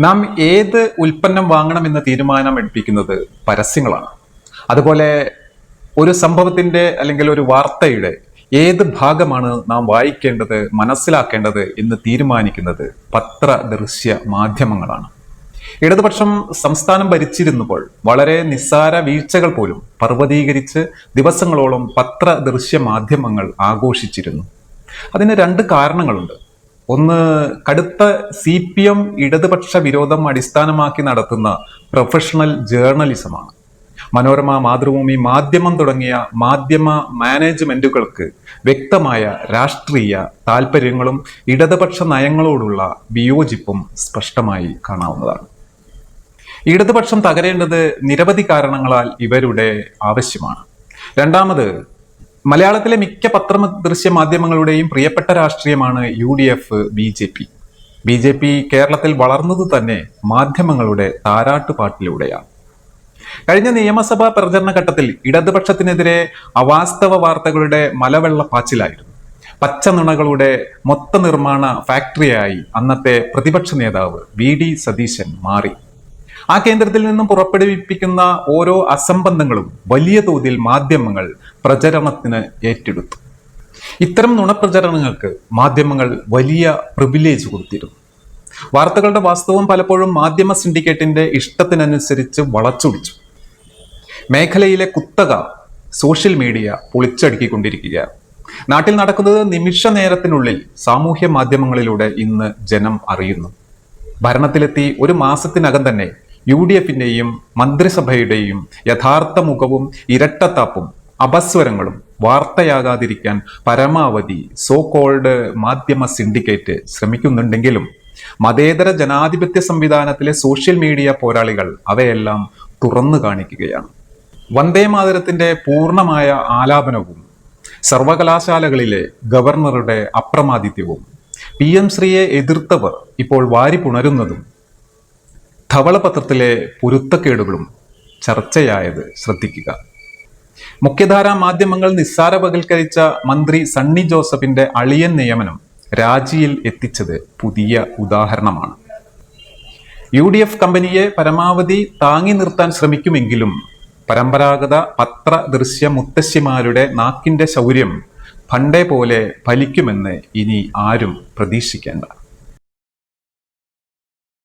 നാം ഏത് ഉൽപ്പന്നം വാങ്ങണമെന്ന് തീരുമാനം എടുപ്പിക്കുന്നത് പരസ്യങ്ങളാണ്. അതുപോലെ ഒരു സംഭവത്തിന്റെ അല്ലെങ്കിൽ ഒരു വാർത്തയുടെ ഏത് ഭാഗമാണ് നാം വായിക്കേണ്ടത്, മനസ്സിലാക്കേണ്ടത് എന്ന് തീരുമാനിക്കുന്നത് പത്ര-ദൃശ്യ മാധ്യമങ്ങളാണ്. ഇടതുപക്ഷം സംസ്ഥാനം ഭരിച്ചിരുന്നപ്പോൾ വളരെ നിസ്സാര വീഴ്ചകൾ പോലും പർവ്വതീകരിച്ച് ദിവസങ്ങളോളം പത്ര-ദൃശ്യ മാധ്യമങ്ങൾ ആഘോഷിച്ചിരുന്നു. അതിന് രണ്ട് കാരണങ്ങളുണ്ട്. ഒന്ന്, കടുത്ത CPM ഇടതുപക്ഷ വിരോധം അടിസ്ഥാനമാക്കി നടത്തുന്ന പ്രൊഫഷണൽ ജേർണലിസമാണ്. മനോരമ, മാതൃഭൂമി, മാധ്യമം തുടങ്ങിയ മാധ്യമ മാനേജ്മെന്റുകൾക്ക് വ്യക്തമായ രാഷ്ട്രീയ താല്പര്യങ്ങളും ഇടതുപക്ഷ നയങ്ങളോടുള്ള വിയോജിപ്പും സ്പഷ്ടമായി കാണാവുന്നതാണ്. ഇടതുപക്ഷം തകരേണ്ടത് നിരവധി കാരണങ്ങളാൽ ഇവരുടെ ആവശ്യമാണ്. രണ്ടാമത്, മലയാളത്തിലെ മിക്ക പത്ര-ദൃശ്യ മാധ്യമങ്ങളുടെയും പ്രിയപ്പെട്ട രാഷ്ട്രീയമാണ് UDF BJP. BJP കേരളത്തിൽ വളർന്നത് തന്നെ മാധ്യമങ്ങളുടെ താരാട്ടുപാട്ടിലൂടെയാണ്. കഴിഞ്ഞ നിയമസഭാ പ്രചരണ ഘട്ടത്തിൽ ഇടതുപക്ഷത്തിനെതിരെ അവാസ്തവ വാർത്തകളുടെ മലവെള്ളപ്പാച്ചിലായിരുന്നു. പച്ചനുണകളുടെ മൊത്ത നിർമ്മാണ ഫാക്ടറിയായി അന്നത്തെ പ്രതിപക്ഷ നേതാവ് VD സതീശൻ മാറി. ആ കേന്ദ്രത്തിൽ നിന്നും പുറപ്പെടുവിപ്പിക്കുന്ന ഓരോ അസംബന്ധങ്ങളും വലിയ തോതിൽ മാധ്യമങ്ങൾ പ്രചരണത്തിന് ഏറ്റെടുത്തു. ഇത്തരം നുണപ്രചരണങ്ങൾക്ക് മാധ്യമങ്ങൾ വലിയ പ്രിവിലേജ് കൊടുത്തിരുന്നു. വാർത്തകളുടെ വാസ്തവം പലപ്പോഴും മാധ്യമ സിൻഡിക്കേറ്റിന്റെ ഇഷ്ടത്തിനനുസരിച്ച് വളച്ചൊടിച്ചു. മേഖലയിലെ കുത്തക സോഷ്യൽ മീഡിയ പൊളിച്ചടുക്കിക്കൊണ്ടിരിക്കുകയാണ്. നാട്ടിൽ നടക്കുന്നത് നിമിഷ നേരത്തിനുള്ളിൽ സാമൂഹ്യ മാധ്യമങ്ങളിലൂടെ ഇന്ന് ജനം അറിയുന്നു. ഭരണത്തിലെത്തി ഒരു മാസത്തിനകം തന്നെ UDFന്റെയും മന്ത്രിസഭയുടെയും യഥാർത്ഥ മുഖവും ഇരട്ടത്താപ്പും അപസ്വരങ്ങളും വാർത്തയാകാതിരിക്കാൻ പരമാവധി സോ കോൾഡ് മാധ്യമ സിൻഡിക്കേറ്റ് ശ്രമിക്കുന്നുണ്ടെങ്കിലും മതേതര ജനാധിപത്യ സംവിധാനത്തിലെ സോഷ്യൽ മീഡിയ പോരാളികൾ അവയെല്ലാം തുറന്നു കാണിക്കുകയാണ്. വന്ദേ മാതരത്തിന്റെ പൂർണ്ണമായ ആലാപനവും സർവകലാശാലകളിലെ ഗവർണറുടെ അപ്രമാദിത്യവും PM ശ്രീയെ എതിർത്തവർ ഇപ്പോൾ വാരിപ്പുണരുന്നതും ധവളപത്രത്തിലെ പൊരുത്തക്കേടുകളും ചർച്ചയായത് ശ്രദ്ധിക്കുക. മുഖ്യധാരാ മാധ്യമങ്ങൾ നിസ്സാരവൽക്കരിച്ച മന്ത്രി സണ്ണി ജോസഫിന്റെ അളിയൻ നിയമനം രാജിയിൽ എത്തിച്ചത് പുതിയ ഉദാഹരണമാണ്. UDF കമ്പനിയെ പരമാവധി താങ്ങി നിർത്താൻ ശ്രമിക്കുമെങ്കിലും പരമ്പരാഗത പത്ര-ദൃശ്യ മുത്തശ്ശിമാരുടെ നാക്കിന്റെ ശൗര്യം പണ്ടേ പോലെ ഫലിക്കുമെന്ന് ഇനി ആരും പ്രതീക്ഷിക്കേണ്ട.